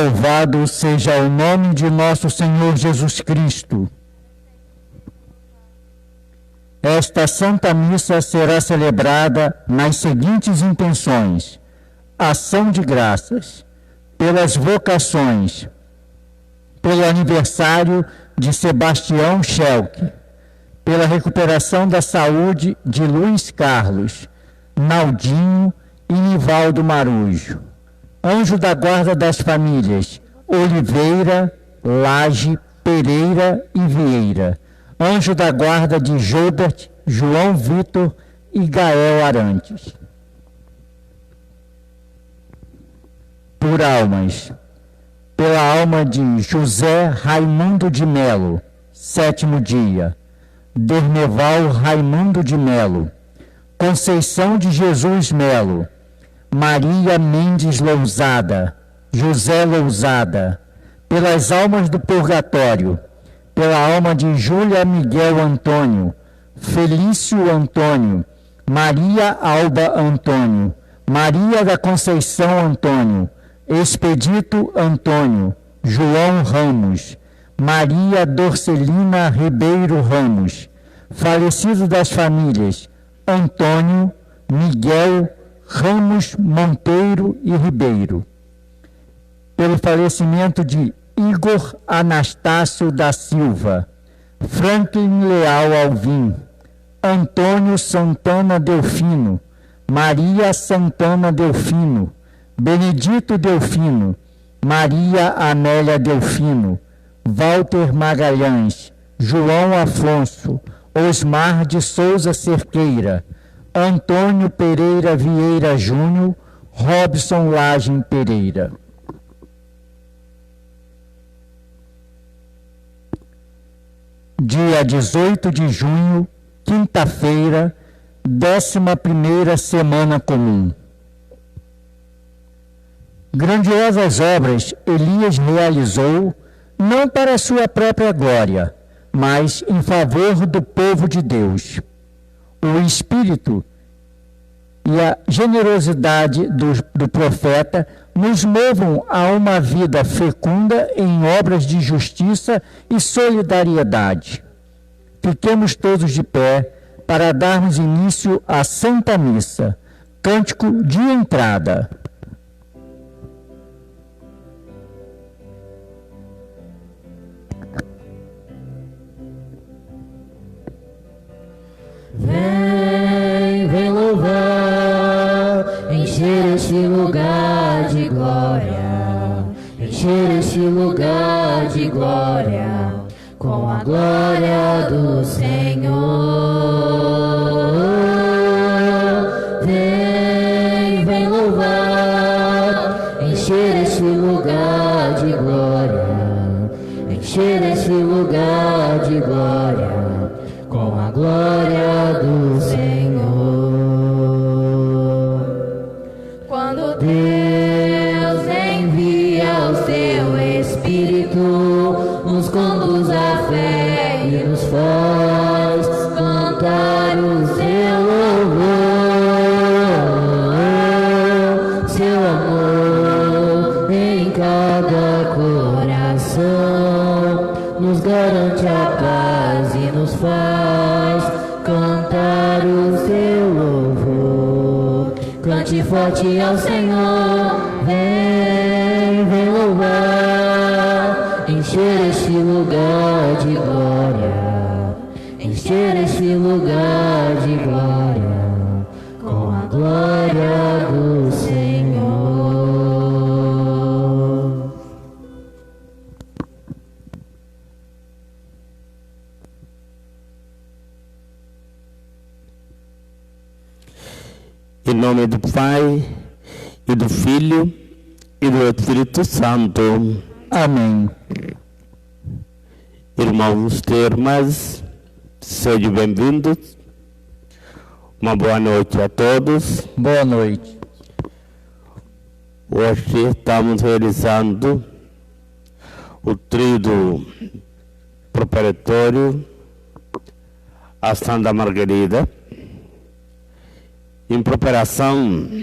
Louvado seja o nome de nosso Senhor Jesus Cristo. Esta Santa Missa será celebrada nas seguintes intenções: ação de graças, pelas vocações, pelo aniversário de Sebastião Schelke, pela recuperação da saúde de Luiz Carlos, Naldinho e Nivaldo Marujo. Anjo da guarda das famílias Oliveira, Lage, Pereira e Vieira. Anjo da guarda de Jobert, João Vitor e Gael Arantes. Por almas. Pela alma de José Raimundo de Melo, 7º dia. Dermeval Raimundo de Melo, Conceição de Jesus Melo, Maria Mendes Lousada, José Lousada, pelas almas do purgatório, pela alma de Júlia Miguel Antônio, Felício Antônio, Maria Alba Antônio, Maria da Conceição Antônio, Expedito Antônio, João Ramos, Maria Dorcelina Ribeiro Ramos, falecido das famílias Antônio, Miguel Ramos Monteiro e Ribeiro. Pelo falecimento de Igor Anastácio da Silva, Franklin Leal Alvim, Antônio Santana Delfino, Maria Santana Delfino, Benedito Delfino, Maria Amélia Delfino, Walter Magalhães, João Afonso, Osmar de Souza Cerqueira, Antônio Pereira Vieira Júnior, Robson Lagem Pereira. Dia 18 de junho, quinta-feira, 11ª Semana Comum. Grandiosas obras Elias realizou, não para sua própria glória, mas em favor do povo de Deus. O espírito e a generosidade do profeta nos movam a uma vida fecunda em obras de justiça e solidariedade. Fiquemos todos de pé para darmos início à Santa Missa, cântico de entrada. Vem, vem louvar, encher este lugar de glória, encher este lugar de glória, com a glória do Senhor. Vem, vem louvar, encher este lugar de glória, encher este lugar de glória, com a glória do Senhor. Quando Deus envia o seu Espírito, nos conduz à fé e nos faz cantar o seu louvor, seu amor em cada coração, nos garante a paz e nos faz cantar o seu louvor. Cante forte ao Senhor, vem, vem louvar, encher este lugar de glória, encher este lugar de glória, com a glória do Senhor. Em nome do Pai, e do Filho, e do Espírito Santo. Amém. Irmãos e irmãs, sejam bem-vindos. Uma boa noite a todos. Boa noite. Hoje estamos realizando o tríduo preparatório a Santa Margarida, em preparação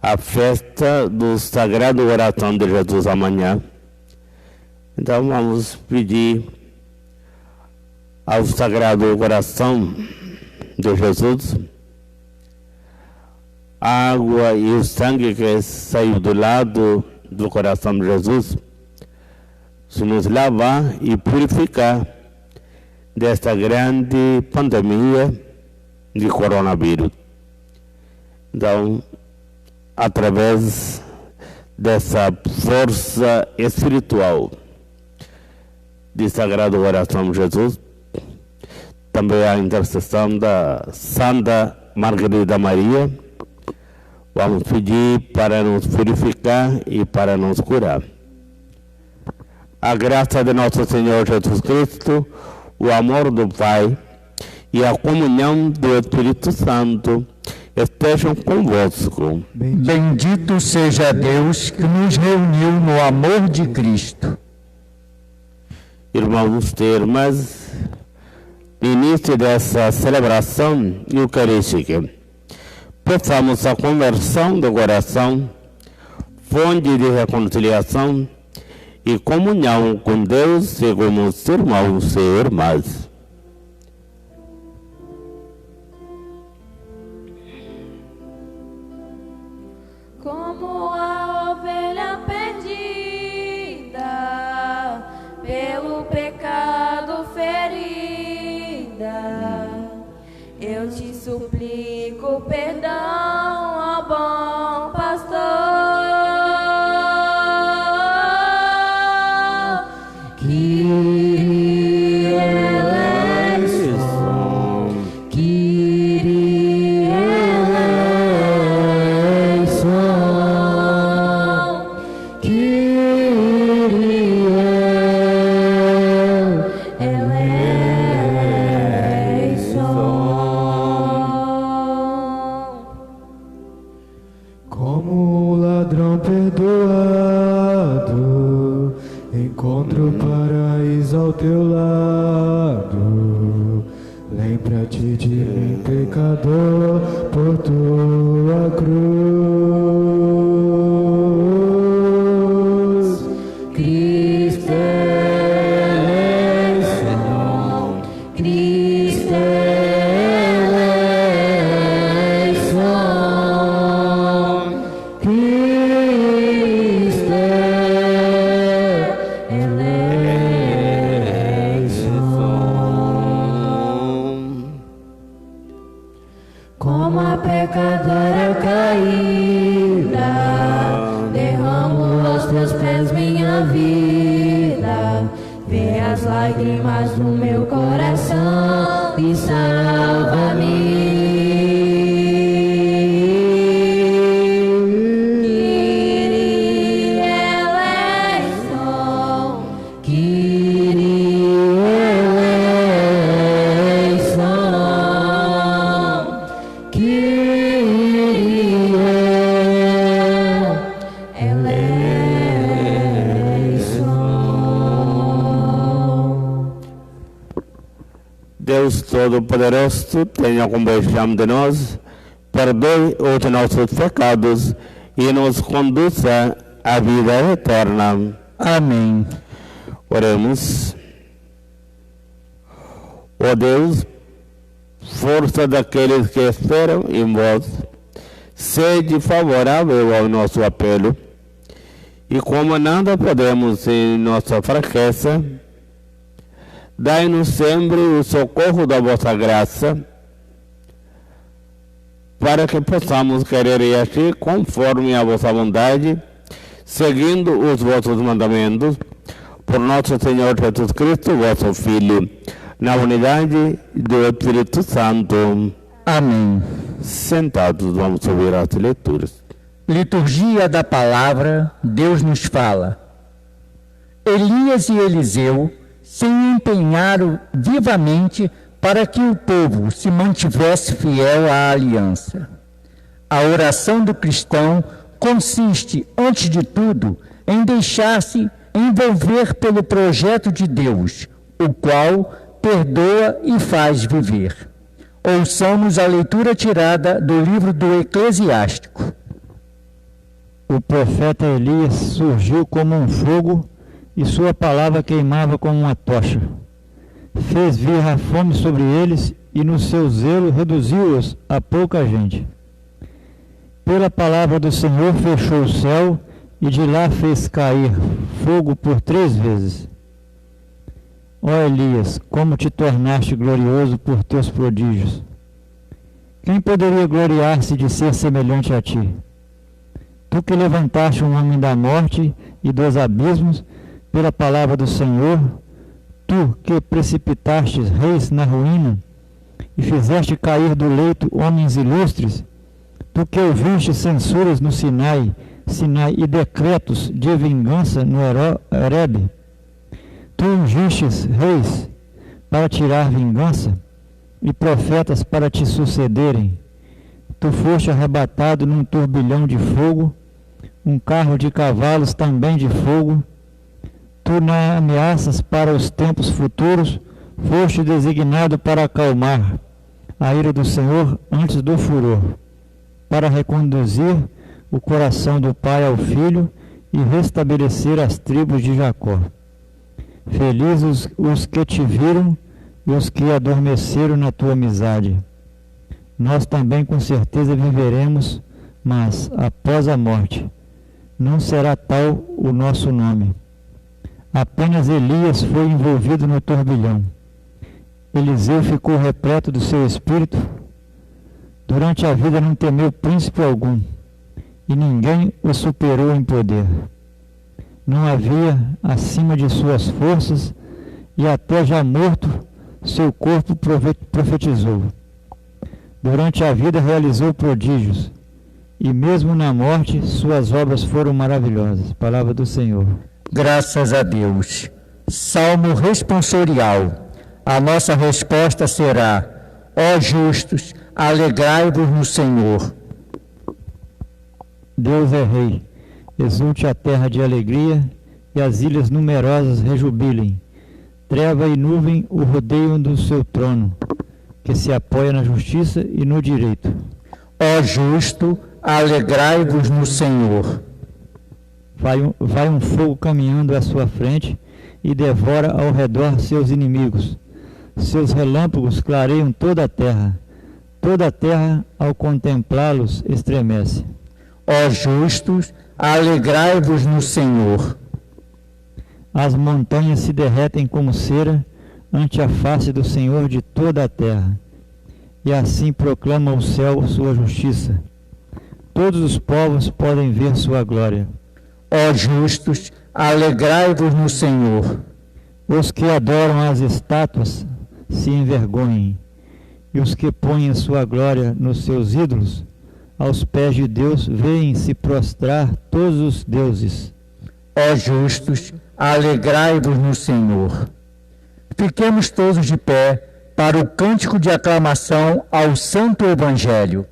a festa do Sagrado Coração de Jesus amanhã. Então vamos pedir ao Sagrado Coração de Jesus a água e o sangue que saiu do lado do coração de Jesus, se nos lavar e purificar desta grande pandemia de coronavírus. Então, através dessa força espiritual de Sagrado Coração de Jesus, também a intercessão da Santa Margarida Maria, vamos pedir para nos purificar e para nos curar. A graça de nosso Senhor Jesus Cristo, o amor do Pai e a comunhão do Espírito Santo estejam convosco. Bendito seja Deus que nos reuniu no amor de Cristo. Irmãos e irmãs, no início dessa celebração eucarística, peçamos a conversão do coração, fonte de reconciliação e comunhão com Deus e com os irmãos e irmãs. Como a ovelha perdida, pelo pecado ferida, eu te suplico perdão, ó bom pastor, que eleição, que eleição, que Como o ladrão perdoado, encontro o paraíso ao teu lado. Lembra-te de mim, pecador, por tua cruz. Cristo é eleição, Cristo é eleição, Cristo é eleição. Como a pecadora caída, derramo aos teus pés minha vida. Vê as lágrimas do meu coração e salva-me. Deus Todo-Poderoso, tenha compaixão de nós, perdoe os nossos pecados e nos conduza à vida eterna. Amém. Oremos. Ó Deus, força daqueles que esperam em vós, sede favorável ao nosso apelo, e como nada podemos em nossa fraqueza, dai-nos sempre o socorro da vossa graça, para que possamos querer e agir conforme a vossa vontade, seguindo os vossos mandamentos, por nosso Senhor Jesus Cristo, vosso Filho, na unidade do Espírito Santo. Amém. Sentados, vamos ouvir as leituras. Liturgia da Palavra, Deus nos fala. Elias e Eliseu se empenharam vivamente para que o povo se mantivesse fiel à aliança. A oração do cristão consiste, antes de tudo, em deixar-se envolver pelo projeto de Deus, o qual perdoa e faz viver. Ouçamos a leitura tirada do livro do Eclesiástico. o profeta Elias surgiu como um fogo e sua palavra queimava como uma tocha. Fez vir a fome sobre eles e no seu zelo reduziu-os a pouca gente. Pela palavra do Senhor fechou o céu e de lá fez cair fogo por 3 vezes. Ó Elias, como te tornaste glorioso por teus prodígios! Quem poderia gloriar-se de ser semelhante a ti? Tu que levantaste um homem da morte e dos abismos pela palavra do Senhor, tu que precipitaste reis na ruína e fizeste cair do leito homens ilustres, tu que ouviste censuras no Sinai e decretos de vingança no Horebe, tu ungistes reis para tirar vingança e profetas para te sucederem. Tu foste arrebatado num turbilhão de fogo, um carro de cavalos também de fogo. Tu na ameaças para os tempos futuros foste designado para acalmar a ira do Senhor antes do furor, para reconduzir o coração do pai ao filho e restabelecer as tribos de Jacó. Felizes os que te viram e os que adormeceram na tua amizade. Nós também com certeza viveremos, mas após a morte não será tal o nosso nome. Apenas Elias foi envolvido no turbilhão. Eliseu ficou repleto do seu espírito. Durante a vida não temeu príncipe algum, e ninguém o superou em poder. Não havia acima de suas forças, e até já morto, seu corpo profetizou. Durante a vida realizou prodígios, e mesmo na morte suas obras foram maravilhosas. Palavra do Senhor. Graças a Deus. Salmo responsorial. A nossa resposta será: ó justos, alegrai-vos no Senhor. Deus é Rei. Exulte a terra de alegria, e as ilhas numerosas rejubilem. Treva e nuvem o rodeiam do seu trono, que se apoia na justiça e no direito. Ó justo, alegrai-vos no Senhor. Vai um fogo caminhando à sua frente e devora ao redor seus inimigos. Seus relâmpagos clareiam toda a terra. Toda a terra, ao contemplá-los, estremece. Ó justos, alegrai-vos no Senhor. As montanhas se derretem como cera ante a face do Senhor de toda a terra. E assim proclama o céu sua justiça. Todos os povos podem ver sua glória. Ó justos, alegrai-vos no Senhor. Os que adoram as estátuas se envergonhem, e os que põem a sua glória nos seus ídolos, aos pés de Deus veem se prostrar todos os deuses. Ó justos, alegrai-vos no Senhor. Fiquemos todos de pé para o cântico de aclamação ao Santo Evangelho.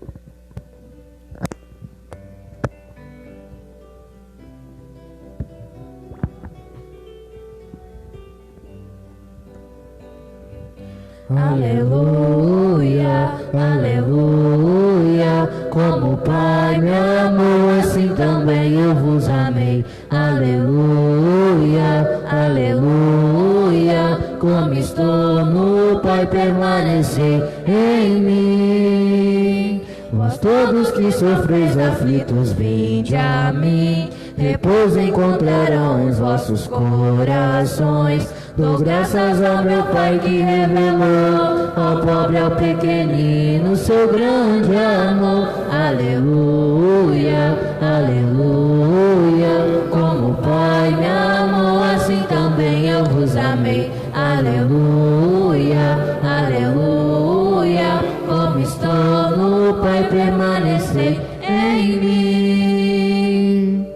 Aleluia, aleluia, como o Pai me amou, assim também eu vos amei. Aleluia, aleluia, como estou no Pai, permanecei em mim. Vós todos que sofreis aflitos, vinde a mim, repouso encontrarão os vossos corações. Dou graças ao meu Pai que revelou ao pobre, ao pequenino, seu grande amor. Aleluia, aleluia, como o Pai me amou, assim também eu vos amei. Aleluia, aleluia, como estou no Pai, permanecei em mim.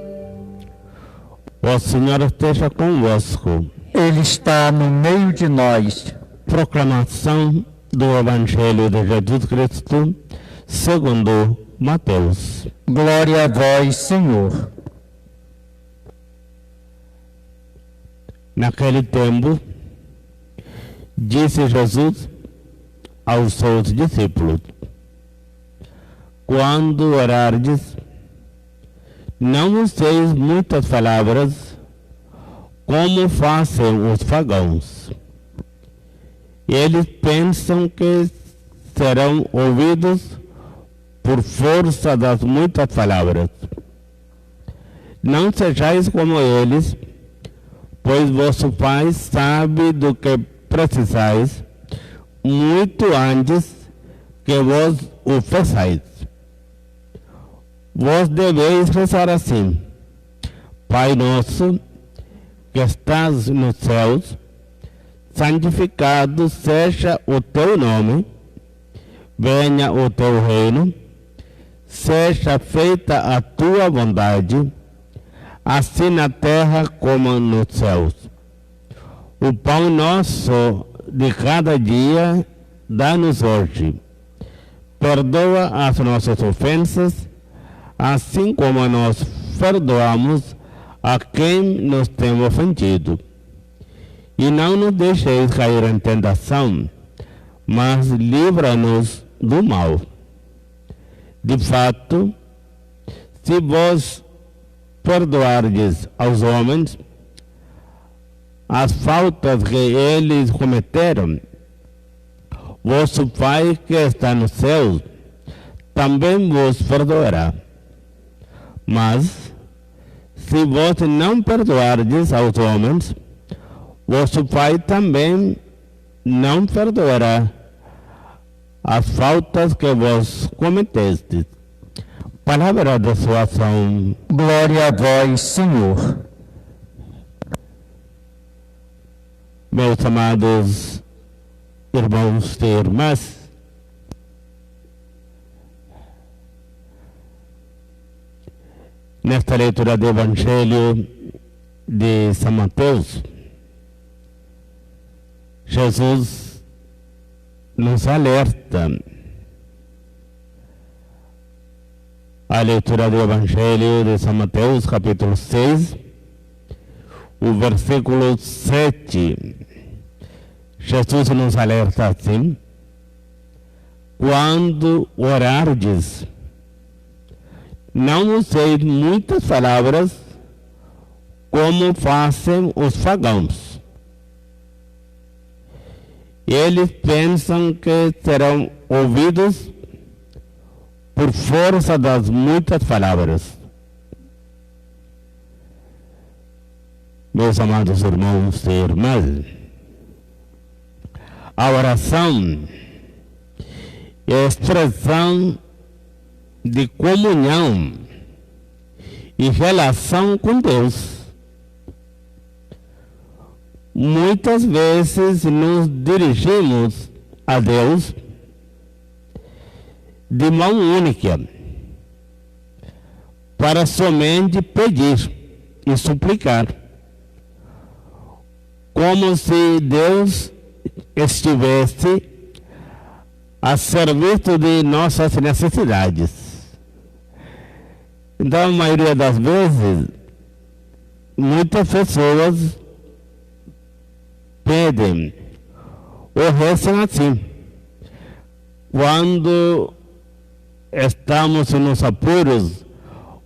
O Senhor esteja convosco. Ele está no meio de nós. Proclamação do Evangelho de Jesus Cristo segundo Mateus. Glória a vós, Senhor. Naquele tempo, disse Jesus aos seus discípulos: quando orardes, Não useis muitas palavras, como fazem os pagãos. Eles pensam que serão ouvidos por força das muitas palavras. Não sejais como eles, pois vosso Pai sabe do que precisais, muito antes que vos o façais. Vós deveis rezar assim: Pai nosso, que estás nos céus, santificado seja o teu nome, venha o teu reino, seja feita a tua vontade, assim na terra como nos céus. O pão nosso de cada dia dá-nos hoje. Perdoa as nossas ofensas, assim como nós perdoamos a quem nos tem ofendido. E não nos deixeis cair em tentação, mas livra-nos do mal. De fato, se vós perdoardes aos homens as faltas que eles cometeram, vosso Pai que está no céu também vos perdoará. Mas, se vós não perdoardes aos homens, vosso Pai também não perdoará as faltas que vós cometestes. Palavra da salvação. Glória a vós, Senhor. Meus amados irmãos e irmãs, nesta leitura do Evangelho de São Mateus, Jesus nos alerta. A leitura do Evangelho de São Mateus, capítulo 6, o versículo 7. Jesus nos alerta assim: quando orardes, não useis muitas palavras, como fazem os pagãos. Eles pensam que serão ouvidos por força das muitas palavras. Meus amados irmãos e irmãs, a oração é a expressão de comunhão e relação com Deus. Muitas vezes nos dirigimos a Deus de mão única, para somente pedir e suplicar, como se Deus estivesse a serviço de nossas necessidades. Então, a maioria das vezes, muitas pessoas pedem ou rezam assim: quando estamos nos apuros,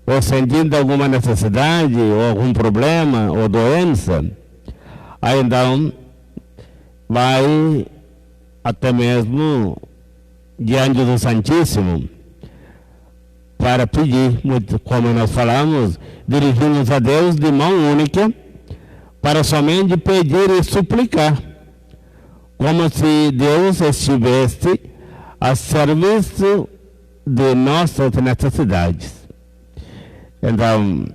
ou sentindo alguma necessidade, ou algum problema, ou doença, aí então vai até mesmo diante do Santíssimo para pedir, como nós falamos, dirigimos a Deus de mão única, para somente pedir e suplicar, como se Deus estivesse a serviço de nossas necessidades. Então,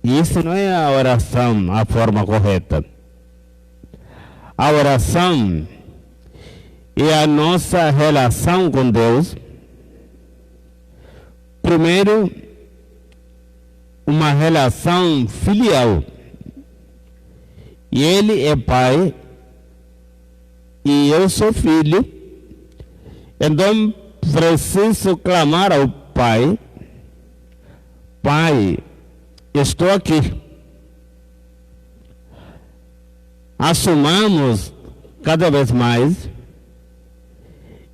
isso não é a oração, a forma correta. A oração é a nossa relação com Deus. Primeiro, uma relação filial. E Ele é Pai e eu sou filho. Então, preciso clamar ao Pai: Pai, estou aqui. Assumamos cada vez mais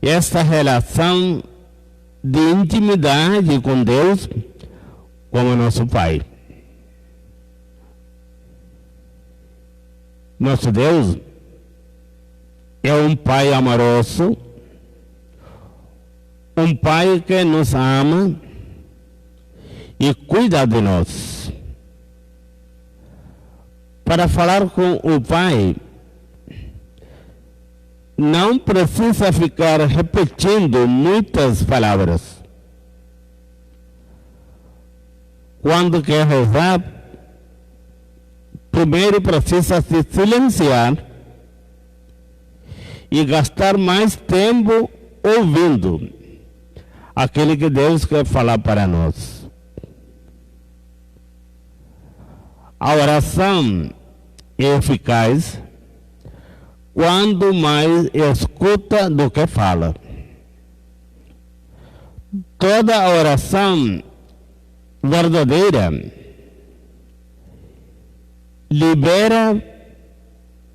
essa relação de intimidade com Deus, como nosso Pai. Nosso Deus é um Pai amoroso, um Pai que nos ama e cuida de nós. Para falar com o Pai, não precisa ficar repetindo muitas palavras. Quando quer rezar, primeiro precisa se silenciar e gastar mais tempo ouvindo aquele que Deus quer falar para nós. A oração é eficaz quando mais escuta do que fala. Toda oração verdadeira libera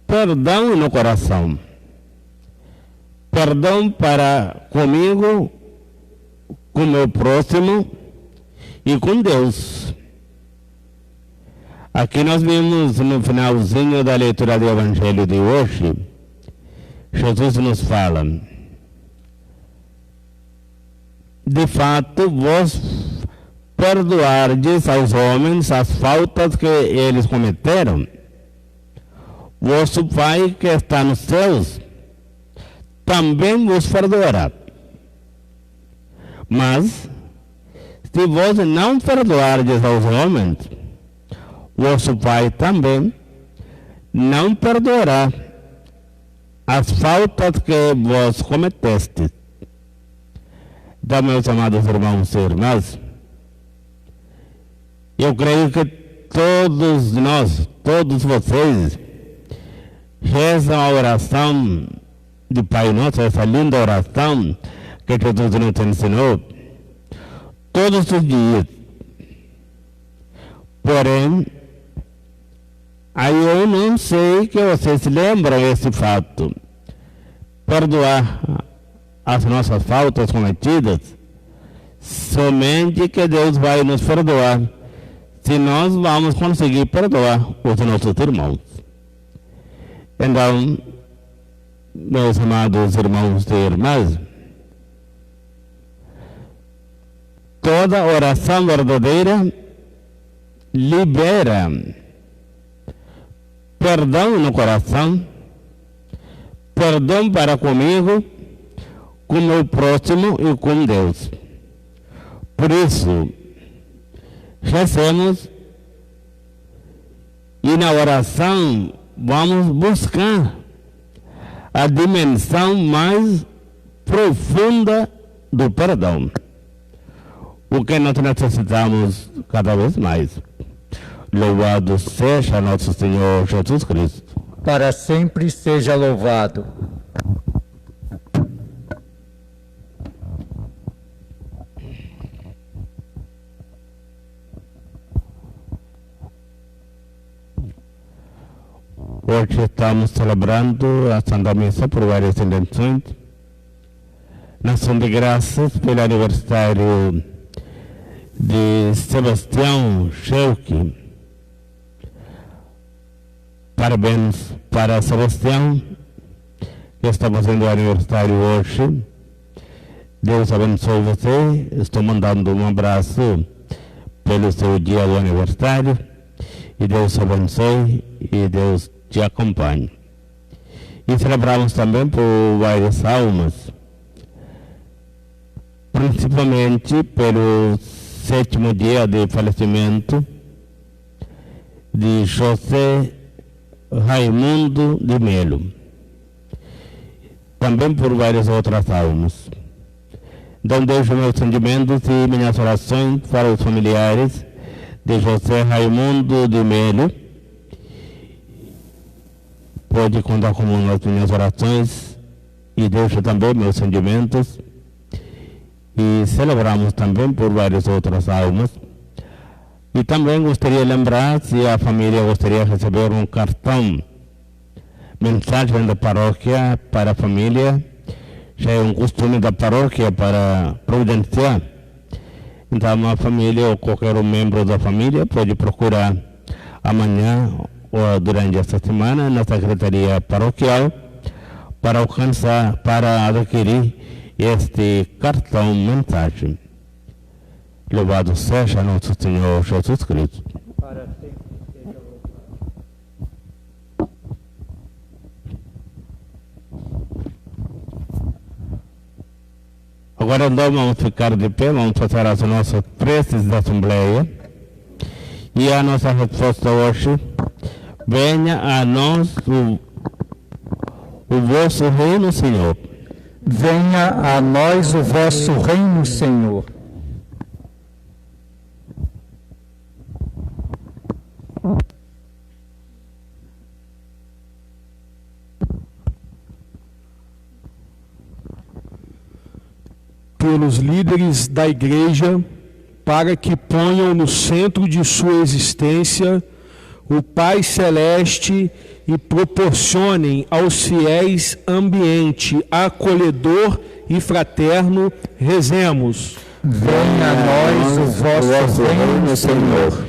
perdão no coração. Perdão para comigo, com meu próximo e com Deus. Aqui nós vimos no finalzinho da leitura do Evangelho de hoje, Jesus nos fala: de fato, vós perdoardes aos homens as faltas que eles cometeram, vosso Pai que está nos céus também vos perdoará. Mas, se vós não perdoardes aos homens, vosso Pai também não perdoará as faltas que vós cometestes. Então, meus amados irmãos e irmãs, eu creio que todos nós, todos vocês, rezam a oração de Pai Nosso, essa linda oração que Jesus nos ensinou, todos os dias. Porém, aí eu não sei que vocês lembram esse fato. Perdoar as nossas faltas cometidas, somente que Deus vai nos perdoar, se nós vamos conseguir perdoar os nossos irmãos. Então, meus amados irmãos e irmãs, toda oração verdadeira libera perdão no coração, perdão para comigo, com o próximo e com Deus. Por isso, rezemos e na oração vamos buscar a dimensão mais profunda do perdão, o que nós necessitamos cada vez mais. Louvado seja nosso Senhor Jesus Cristo. Para sempre seja louvado. Hoje estamos celebrando a Santa Missa por várias intenções. Nação de graças pelo aniversário de Sebastião Scheuque. Parabéns para Sebastião, que está fazendo aniversário hoje. Deus abençoe você. Estou mandando um abraço pelo seu dia do aniversário. E Deus abençoe e Deus te acompanhe. E celebramos também por várias almas, principalmente pelo 7º dia de falecimento de José Raimundo de Melo, também por várias outras almas. Então deixo meus sentimentos e minhas orações para os familiares de José Raimundo de Melo. Pode contar comigo nas minhas orações e deixo também meus sentimentos. E celebramos também por várias outras almas. E também gostaria de lembrar, se a família gostaria de receber um cartão, mensagem da paróquia para a família, já é um costume da paróquia para providenciar Então a família ou qualquer membro da família pode procurar amanhã ou durante esta semana na Secretaria Paroquial para adquirir este cartão mensagem. Louvado seja nosso Senhor Jesus Cristo. Agora então vamos ficar de pé, vamos fazer as nossas preces da Assembleia. E a nossa resposta hoje: venha a nós o vosso reino, Senhor. Venha a nós o vosso reino, Senhor. Pelos líderes da Igreja, para que ponham no centro de sua existência o Pai Celeste e proporcionem aos fiéis ambiente acolhedor e fraterno, rezemos. Venha a nós o vosso reino, Senhor.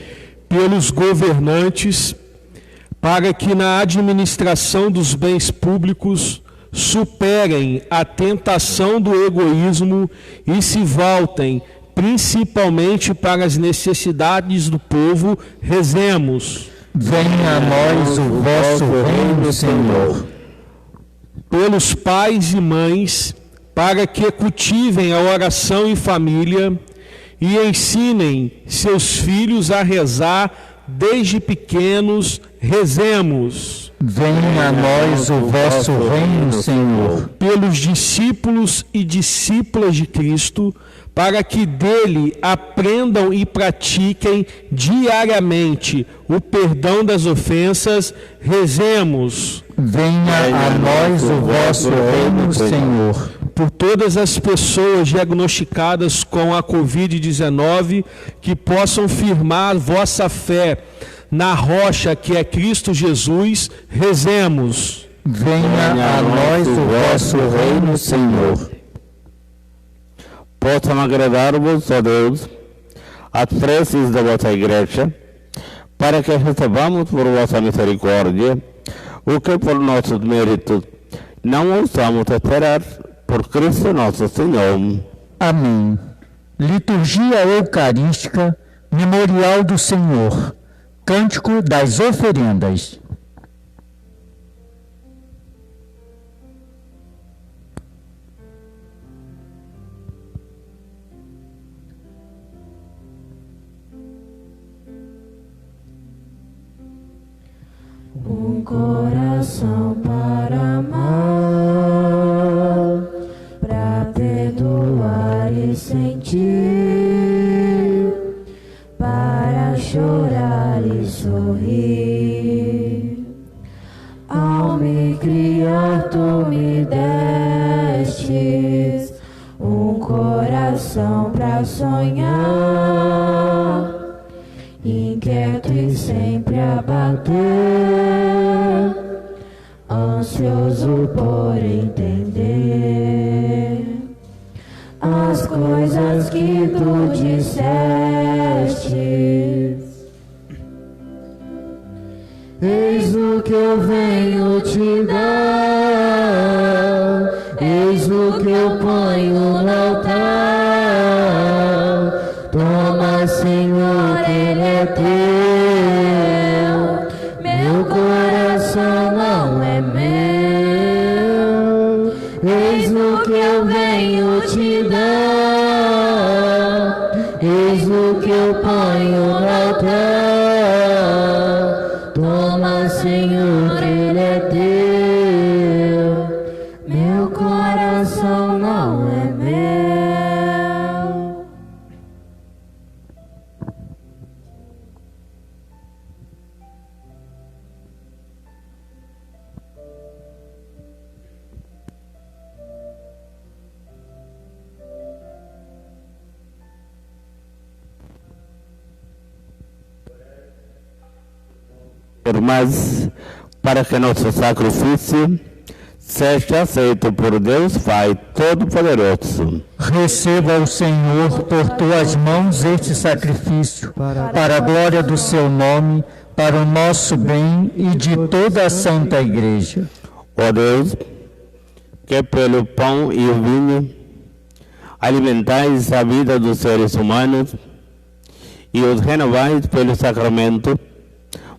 Pelos governantes, para que na administração dos bens públicos superem a tentação do egoísmo e se voltem principalmente para as necessidades do povo, rezemos. Venha a nós o vosso reino, Senhor. Pelos pais e mães, para que cultivem a oração em família e ensinem seus filhos a rezar desde pequenos, rezemos. Venha a nós o vosso reino, Senhor. Pelos discípulos e discípulas de Cristo, para que dele aprendam e pratiquem diariamente o perdão das ofensas, rezemos. Venha a nós o vosso reino, Senhor. Por todas as pessoas diagnosticadas com a Covid-19, que possam firmar vossa fé na rocha que é Cristo Jesus, rezemos. Venha a nós o vosso reino, Senhor. Possam agradar-vos, ó Deus, as preces da vossa Igreja, para que recebamos por vossa misericórdia o que por nossos méritos não ousamos esperar, por Cristo nosso Senhor. Amém. Liturgia Eucarística, Memorial do Senhor, Cântico das Oferendas. Um coração para amar, para perdoar e sentir, para chorar e sorrir. Ao me criar, tu me destes um coração para sonhar, inquieto e sempre a bater, ansioso por entender as coisas que tu disseste. Eis o que eu venho te dar, eis o que eu ponho no altar. Toma, Senhor, ele é teu. Meu coração não é meu. Eis o que eu venho te dar, eis o que eu ponho no altar. Toma, Senhor, ele é teu. Meu coração não é meu. Mas para que nosso sacrifício seja aceito por Deus Pai Todo-Poderoso. Receba o Senhor por tuas mãos este sacrifício, para a glória do seu nome, para o nosso bem e de toda a Santa Igreja. Ó Deus, que pelo pão e o vinho alimentais a vida dos seres humanos e os renovais pelo sacramento,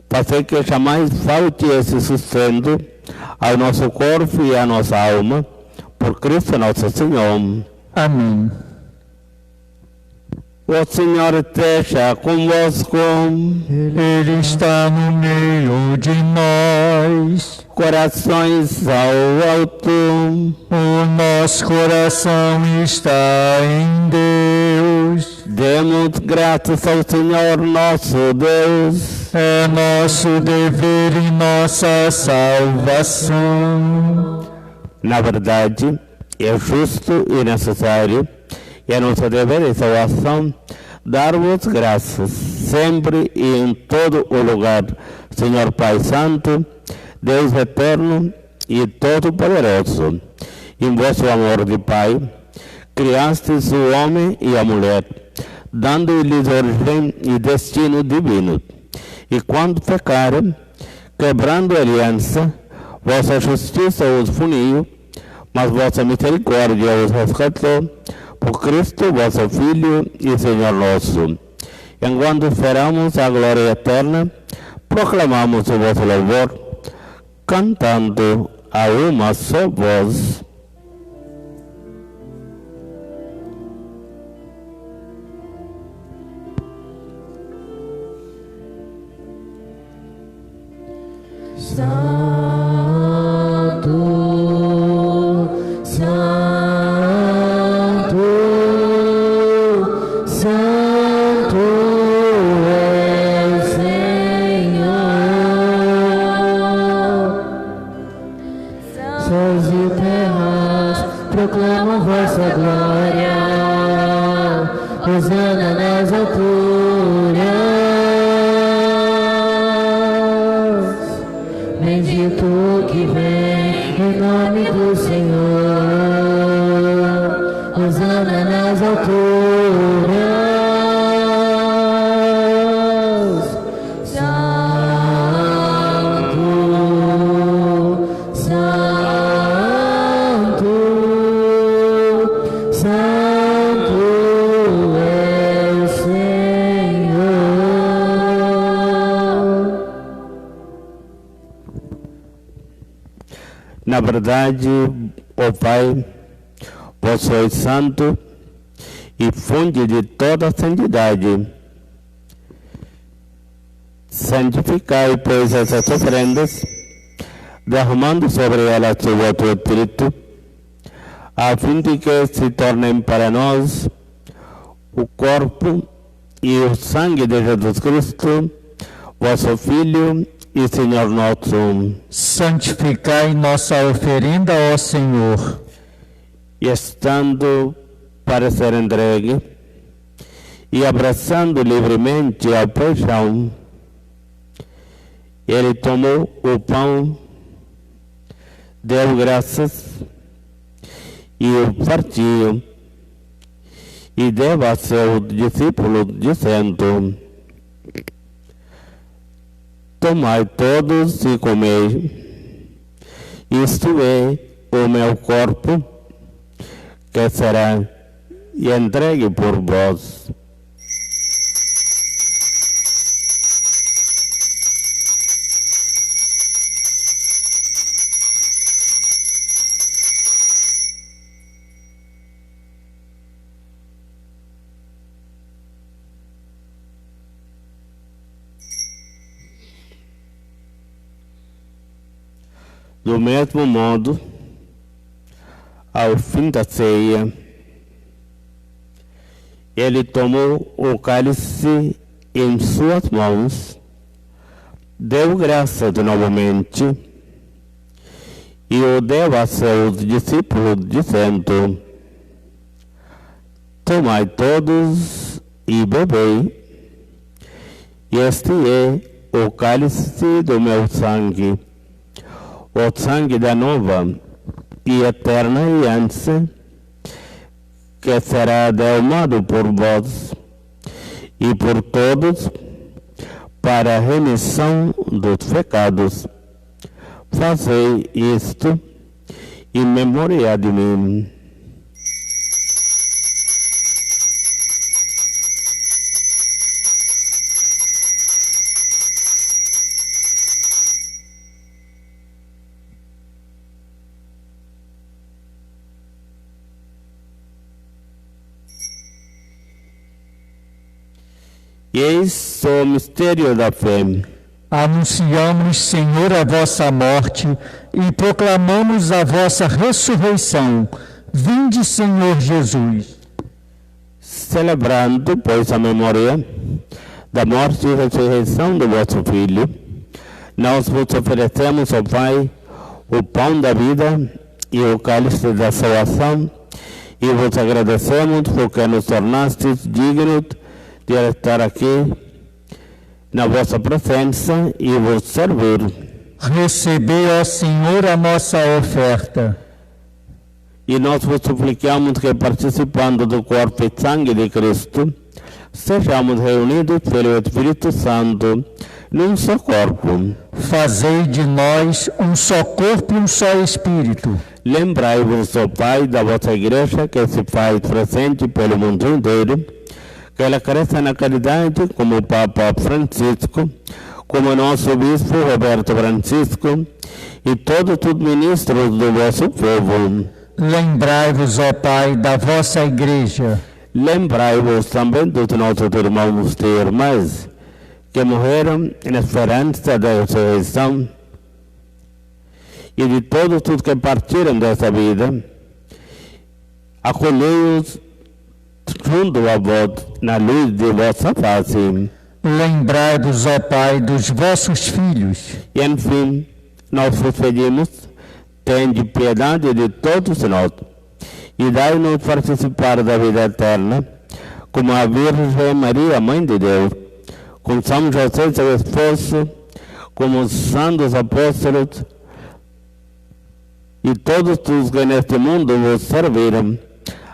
fazer que jamais falte esse sustento ao nosso corpo e à nossa alma, por Cristo nosso Senhor. Amém. O Senhor esteja convosco. Ele está no meio de nós. Corações ao alto. O nosso coração está em Deus. Demos graças ao Senhor nosso Deus. É nosso dever e nossa salvação. Na verdade, é justo e necessário, e é nosso dever e salvação, dar-vos graças, sempre e em todo o lugar, Senhor Pai Santo, Deus eterno e todo-poderoso. Em vosso amor de Pai, criastes o homem e a mulher, dando-lhes origem e destino divino. E quando pecaram, quebrando a aliança, vossa justiça os puniu, mas vossa misericórdia os resgatou, por Cristo vosso Filho e Senhor nosso. Enquanto esperamos a glória eterna, proclamamos o vosso louvor, cantando a uma só voz. Proclamam vossa glória, hosana nas alturas. Bendito o que vem em nome do Senhor, hosana nas alturas. Na verdade, ó Pai, vós sois santo e fonte de toda santidade. Santificai, pois, essas ofrendas, derramando sobre elas o vosso Espírito, a fim de que se tornem para nós o corpo e o sangue de Jesus Cristo, vosso Filho e Senhor nosso. Santificai nossa oferenda, ó Senhor. E estando para ser entregue, e abraçando livremente a paixão, ele tomou o pão, deu graças, e o partiu, e deu a seus discípulos, dizendo: tomai todos e comei, isto é o meu corpo, que será entregue por vós. Do mesmo modo, ao fim da ceia, ele tomou o cálice em suas mãos, deu graças novamente e o deu a seus discípulos, dizendo: tomai todos e bebei, este é o cálice do meu sangue, o sangue da nova e eterna aliança, que será derramado por vós e por todos para a remissão dos pecados. Fazei isto em memória de mim. E eis o mistério da fé. Anunciamos, Senhor, a vossa morte e proclamamos a vossa ressurreição. Vinde, Senhor Jesus. Celebrando, pois, a memória da morte e ressurreição do vosso Filho, nós vos oferecemos, ó Pai, o pão da vida e o cálice da salvação, e vos agradecemos porque nos tornastes dignos de estar aqui na vossa presença e vos servir. Recebei, ó Senhor, a nossa oferta. E nós vos suplicamos que, participando do corpo e sangue de Cristo, sejamos reunidos pelo Espírito Santo num só corpo. Fazei de nós um só corpo e um só Espírito. Lembrai-vos, ó Pai, da vossa Igreja que se faz presente pelo mundo inteiro, que ela cresça na caridade como o Papa Francisco, como nosso Bispo Roberto Francisco e todos os ministros do vosso povo. Lembrai-vos, ó Pai, da vossa Igreja. Lembrai-vos também dos nossos irmãos e irmãs que morreram na esperança da ressurreição e de todos os que partiram dessa vida. Acolhei-os junto a vós na luz de vossa face. Lembrai-vos, ó Pai, dos vossos filhos. E, enfim, nós vos pedimos, tende piedade de todos nós e dai-nos participar da vida eterna, como a Virgem Maria, Mãe de Deus, com São José, seu esposo, como os santos apóstolos e todos os que neste mundo vos serviram,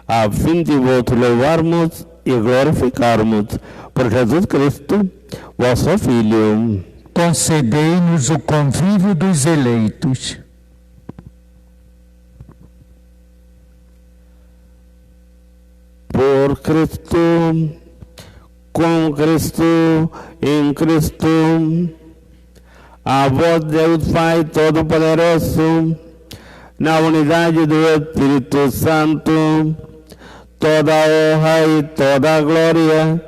a fim de vos louvarmos e glorificarmos por Jesus Cristo, vosso Filho. Concedei-nos o convívio dos eleitos. Por Cristo, com Cristo, em Cristo, a vós, Deus Pai Todo-Poderoso, na unidade do Espírito Santo, toda honra e toda glória,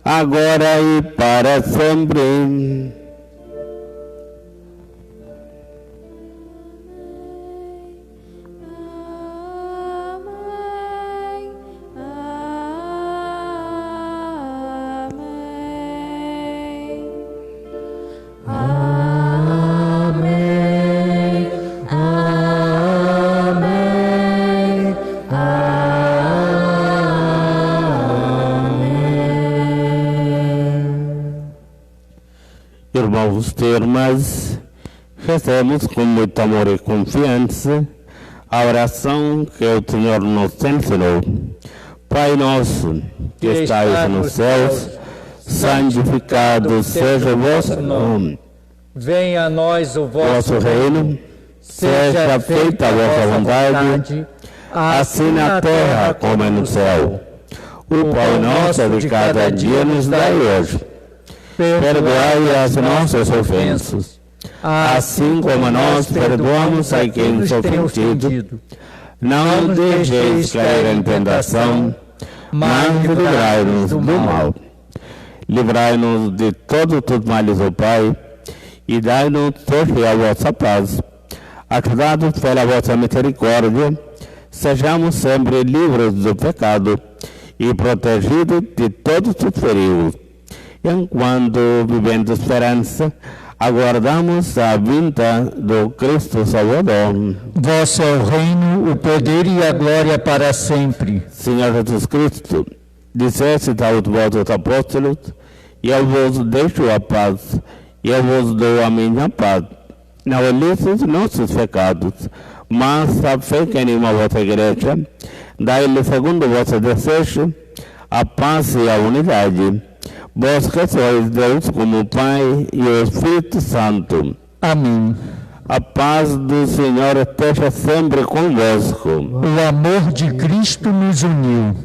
agora e para sempre. Irmãos e irmãs, rezemos com muito amor e confiança a oração que o Senhor nos ensinou. Pai nosso, que estais nos céus, santificado seja o vosso nome. Venha a nós o Vosso reino, seja feita a vossa vontade, assim na terra como no céu. O pão nosso de cada dia nos dai hoje. Perdoai as nossas ofensas, assim como nós perdoamos a quem nos tem ofendido. Não nos deixeis cair em tentação, mas livrai-nos do mal. Livrai-nos de todos os males, ó Pai, e dai-nos sempre a vossa paz. Ajudados pela vossa misericórdia, sejamos sempre livres do pecado e protegidos de todos os perigos. Enquanto, vivendo esperança, aguardamos a vinda do Cristo Salvador. Vosso é o reino, o poder e a glória para sempre. Senhor Jesus Cristo, disseste aos vossos apóstolos, e eu vos deixo a paz, e eu vos dou a minha paz. Não olheis os nossos pecados, Mas a fé que anima a vossa igreja, dai-lhe segundo o vosso desejo, a paz e a unidade. Vós que sois Deus como o Pai e o Espírito Santo. Amém. A paz do Senhor esteja sempre convosco. O amor de Cristo nos uniu.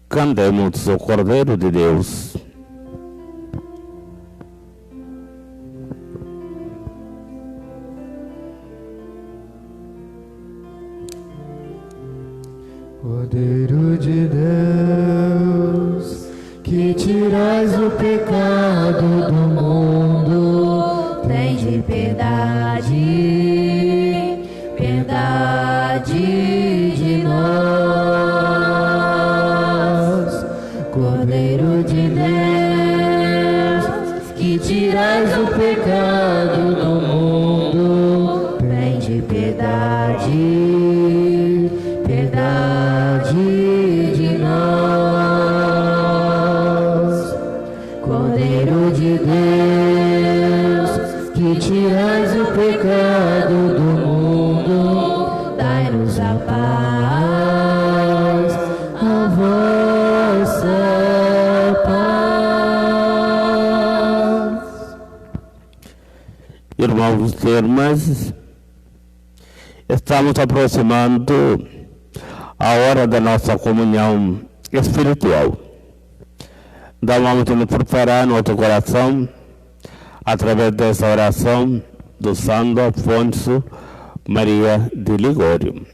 Cantemos o Cordeiro de Deus. Cordeiro de Deus, que tirais o pecado do mundo, tende piedade, piedade de nós. Cordeiro de Deus, que tirais o pecado do mundo, tende piedade, piedade de nós. Cordeiro de Deus, que tirais o pecado do mundo, dai-nos a paz, a vossa paz. Irmãos e irmãs, estamos aproximando a hora da nossa comunhão espiritual. Então vamos nos preparar nosso coração através dessa oração do Santo Afonso Maria de Ligório.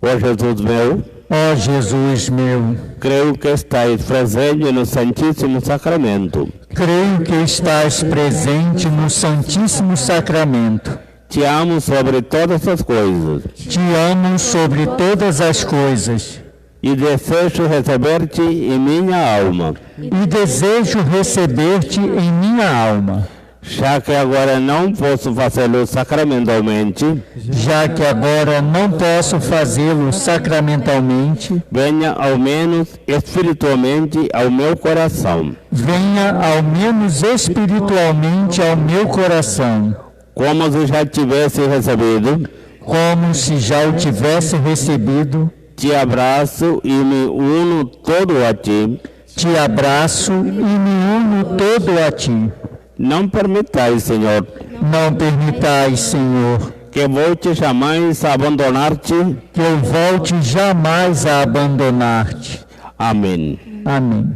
Ó Jesus meu, Ó Jesus meu, creio que estais presente no Santíssimo Sacramento. creio que estás presente no Santíssimo Sacramento. Te amo sobre todas as coisas Te amo sobre todas as coisas e desejo receber-te em minha alma, e desejo receber-te em minha alma. já que agora não posso fazê-lo sacramentalmente. Já que agora não posso fazê-lo sacramentalmente, Venha ao menos espiritualmente ao meu coração, venha ao menos espiritualmente ao meu coração, como se já tivesse recebido. como se já o tivesse recebido. Te abraço e me uno todo a ti. Te abraço e me uno todo a ti. Não permitais, Senhor, Não permitais, Senhor, que volte jamais a abandonar-te. que eu volte jamais a abandonar-te. Amém. Amém.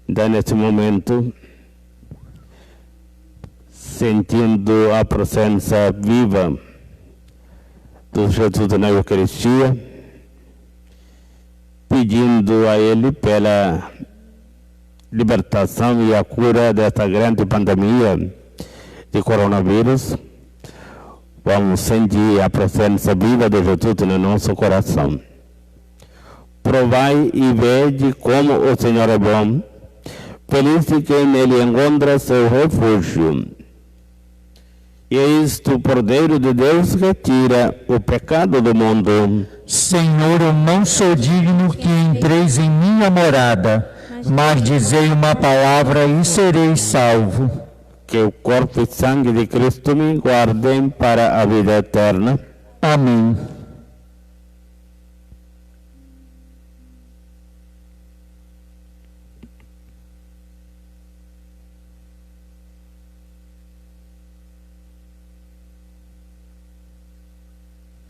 Então, nesse momento, sentindo a presença viva do Jesus na Eucaristia, pedindo a Ele pela libertação e a cura desta grande pandemia de coronavírus, vamos sentir a presença viva de Jesus no nosso coração. Provai e vede como o Senhor é bom, feliz quem nele encontra seu refúgio. E eis o Cordeiro de Deus que tira o pecado do mundo. Senhor, eu não sou digno que entreis em minha morada, mas dizei uma palavra e serei salvo. Que o corpo e sangue de Cristo me guardem para a vida eterna. Amém.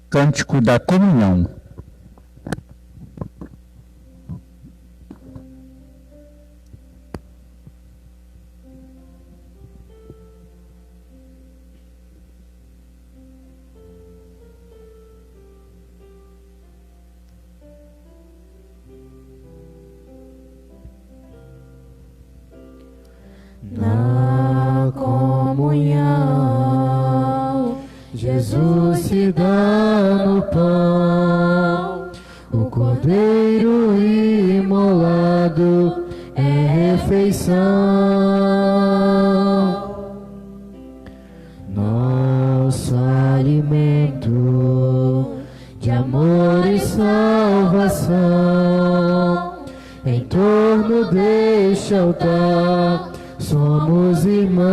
Cântico da Comunhão. Na comunhão, Jesus se dá no pão, o cordeiro imolado é refeição. Nosso alimento de amor e salvação, em torno deste altar somos irmãos.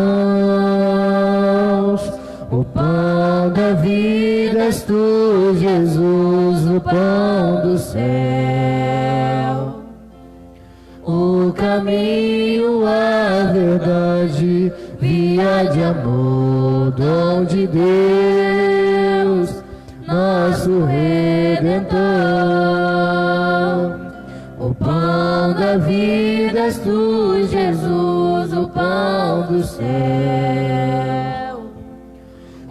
O pão da vida és tu, Jesus, o pão do céu. O caminho, a verdade, via de amor, dom de Deus, nosso Redentor. O pão da vida és tu, Jesus, o pão do céu.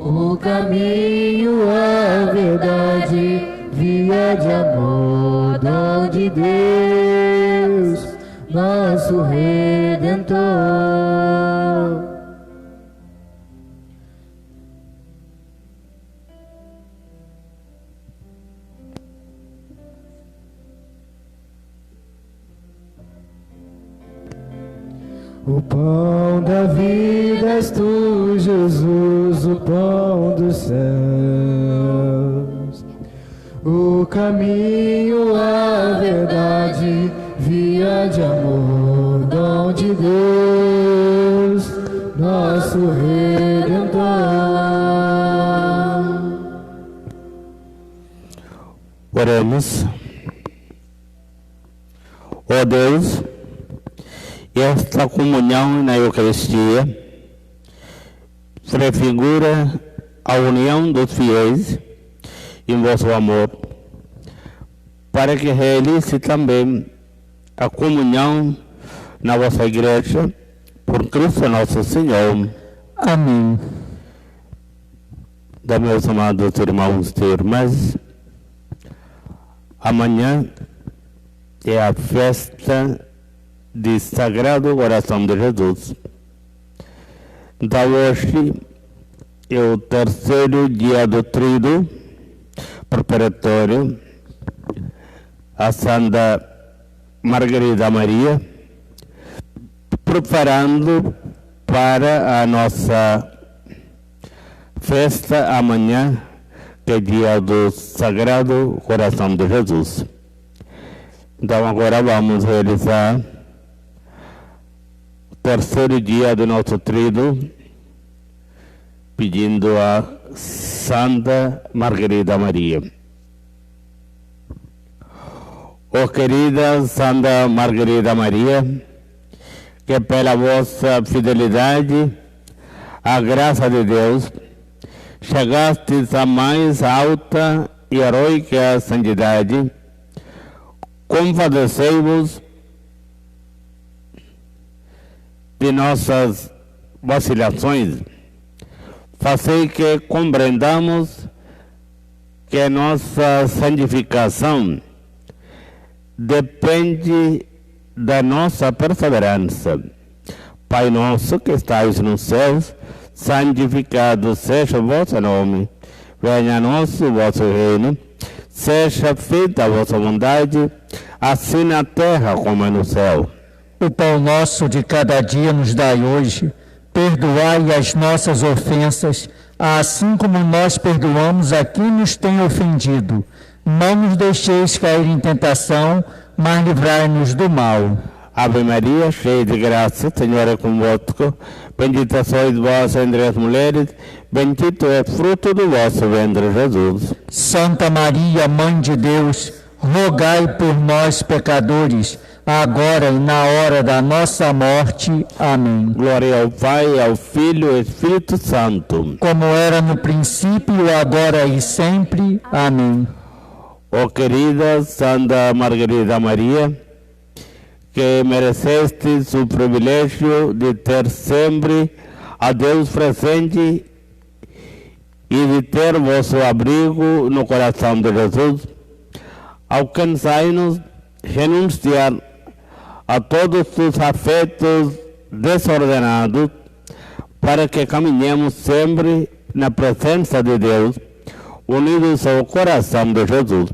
O caminho, a verdade, via de amor, dom de Deus, nosso Redentor. O pão da vida és tu, Jesus, o pão dos céus. O caminho, a verdade, via de amor, dom de Deus, nosso Redentor. Oremos. Ó Deus, esta comunhão na Eucaristia prefigura a união dos fiéis em vosso amor, para que realize também a comunhão na vossa Igreja, por Cristo nosso Senhor. Amém. Da meus amados irmãos e irmãs, amanhã é a festa de Sagrado Coração de Jesus. Então hoje é o terceiro dia do Tríduo preparatório a Santa Margarida Maria, preparando para a nossa festa amanhã, que é dia do Sagrado Coração de Jesus. Então agora vamos realizar o terceiro dia do nosso tríduo, pedindo a Santa Margarida Maria. Oh querida Santa Margarida Maria, que pela vossa fidelidade à graça de Deus chegastes à mais alta e heroica santidade, compadecei-vos de nossas vacilações, fazei que compreendamos que nossa santificação depende da nossa perseverança. Pai nosso que estais nos céus, santificado seja o vosso nome. Venha a nós o vosso reino. Seja feita a vossa vontade, assim na terra como no céu. O pão nosso de cada dia nos dai hoje. Perdoai as nossas ofensas, assim como nós perdoamos a quem nos tem ofendido. Não nos deixeis cair em tentação, mas livrai-nos do mal. Ave Maria, cheia de graça, o Senhor é convosco. Bendita sois vós entre as mulheres, bendito é o fruto do vosso ventre, Jesus. Santa Maria, Mãe de Deus, rogai por nós, pecadores, agora e na hora da nossa morte. Amém. Glória ao Pai, ao Filho e ao Espírito Santo. Como era no princípio, agora e sempre. Amém. Ó querida Santa Margarida Maria, que merecestes o privilégio de ter sempre a Deus presente e de ter vosso abrigo no coração de Jesus, alcançai-nos renunciar a todos os afetos desordenados, para que caminhemos sempre na presença de Deus, unidos ao coração de Jesus.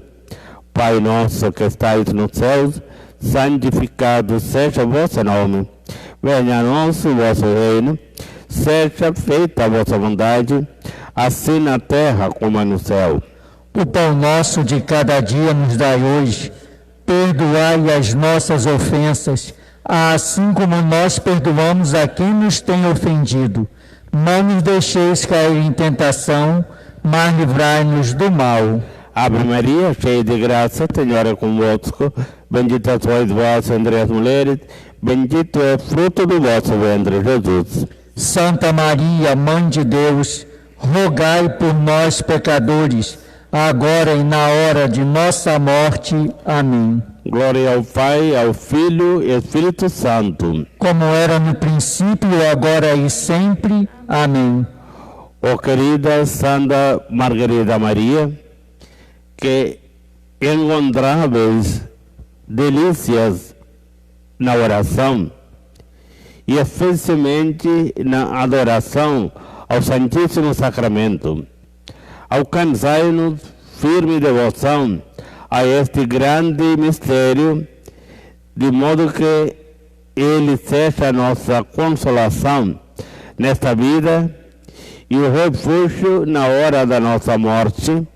Pai nosso que estais nos céus, santificado seja o vosso nome. Venha a nós o vosso reino. Seja feita a vossa vontade, assim na terra como no céu. O pão nosso de cada dia nos dai hoje. Perdoai as nossas ofensas, assim como nós perdoamos a quem nos tem ofendido. Não nos deixeis cair em tentação, mas livrai-nos do mal. Ave Maria, cheia de graça, o Senhor é convosco. Bendita sois vós entre as mulheres, bendito é o fruto do vosso ventre, Jesus. Santa Maria, Mãe de Deus, rogai por nós, pecadores, agora e na hora de nossa morte. Amém. Glória ao Pai, ao Filho e ao Espírito Santo. Como era no princípio, agora e sempre. Amém. Oh querida Santa Margarida Maria, que encontráveis delícias na oração e especialmente na adoração ao Santíssimo Sacramento. Alcançai-nos firme devoção a este grande mistério, de modo que ele seja a nossa consolação nesta vida e o refúgio na hora da nossa morte.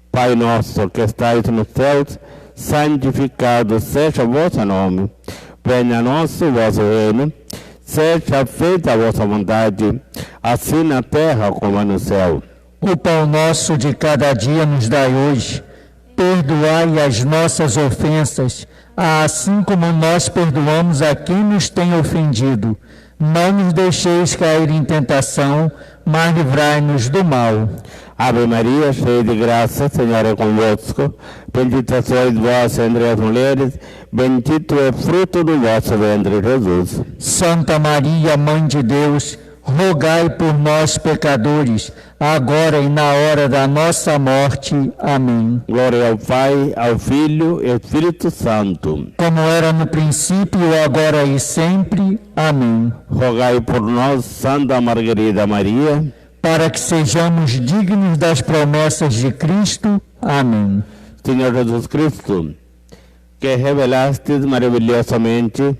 Pai nosso que estais nos céus, santificado seja o vosso nome. Venha a nós o vosso reino, seja feita a vossa vontade, assim na terra como no céu. O pão nosso de cada dia nos dai hoje. Perdoai as nossas ofensas, assim como nós perdoamos a quem nos tem ofendido. Não nos deixeis cair em tentação, mas livrai-nos do mal. Ave Maria, cheia de graça, o Senhor é convosco. Bendita sois vós entre as mulheres, bendito é o fruto do vosso ventre, Jesus. Santa Maria, Mãe de Deus, rogai por nós, pecadores, agora e na hora da nossa morte. Amém. Glória ao Pai, ao Filho e ao Espírito Santo. Como era no princípio, agora e sempre. Amém. Rogai por nós, Santa Margarida Maria, para que sejamos dignos das promessas de Cristo. Amém. Senhor Jesus Cristo, que revelastes maravilhosamente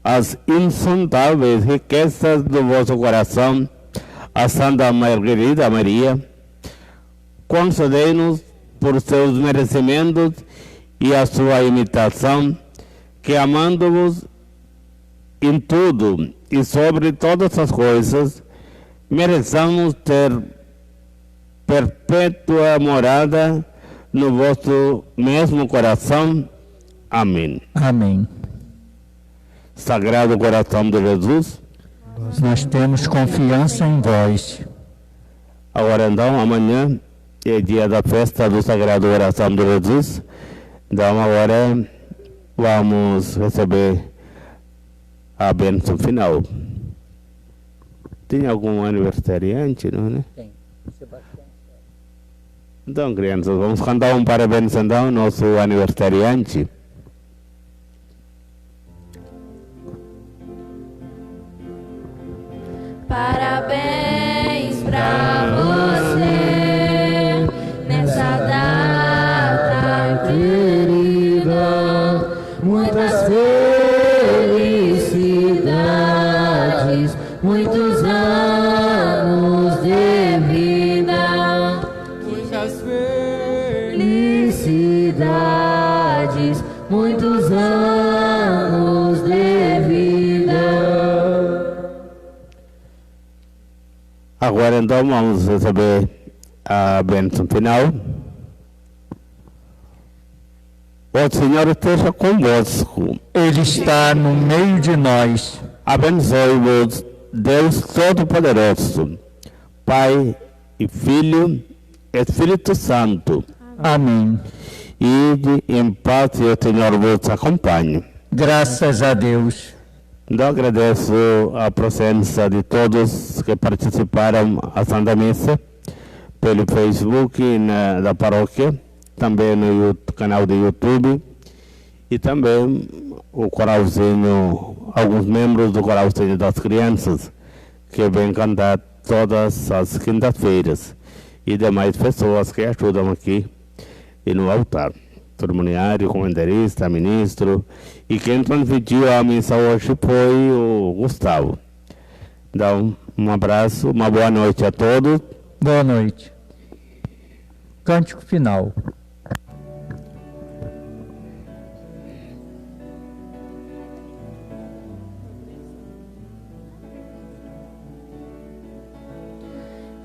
as insondáveis riquezas do vosso coração a Santa Margarida Maria, concedei-nos por seus merecimentos e a sua imitação, que amando-vos em tudo e sobre todas as coisas, mereçamos ter perpétua morada no vosso mesmo coração. Amém. Amém. Sagrado Coração de Jesus, nós temos confiança em vós. Agora então, amanhã é dia da festa do Sagrado Coração de Jesus. Então agora vamos receber a bênção final. Tem algum aniversariante, não, né? Tem. Então, crianças, vamos cantar um parabéns então, nosso aniversariante. Parabéns pra você nessa data querida, muitas felicidades, muitos anos de vida, muitas felicidades, muitos anos de vida. Agora então vamos receber a bênção final. O Senhor esteja convosco. Ele está no meio de nós. Abençoe-vos, Deus Todo-Poderoso, Pai e Filho e Espírito Santo. Amém. Ide em paz e o Senhor vos acompanhe. Graças a Deus. Então agradeço a presença de todos que participaram da Santa Missa pelo Facebook da paróquia, também no canal do YouTube e também o coralzinho, alguns membros do coralzinho das crianças que vêm cantar todas as quintas-feiras e demais pessoas que ajudam aqui e no altar. Cerimoniário, comentarista, ministro, e quem transmitiu a missa hoje foi o Gustavo. Então, um abraço, uma boa noite a todos. Boa noite. Cântico final.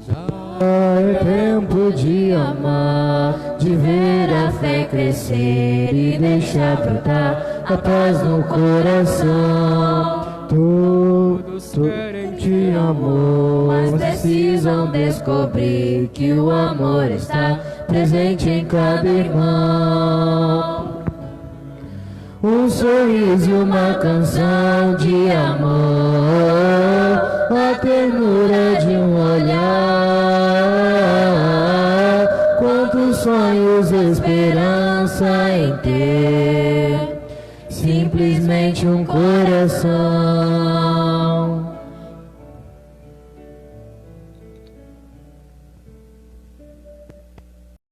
É tempo de amar, de ver a fé crescer e deixar brotar a paz no coração. Todos querem De amor, mas precisam descobrir que o amor está presente em cada irmão. Um sorriso e uma canção de amor, a ternura de um olhar. Quantos sonhos, esperança em ter simplesmente um coração.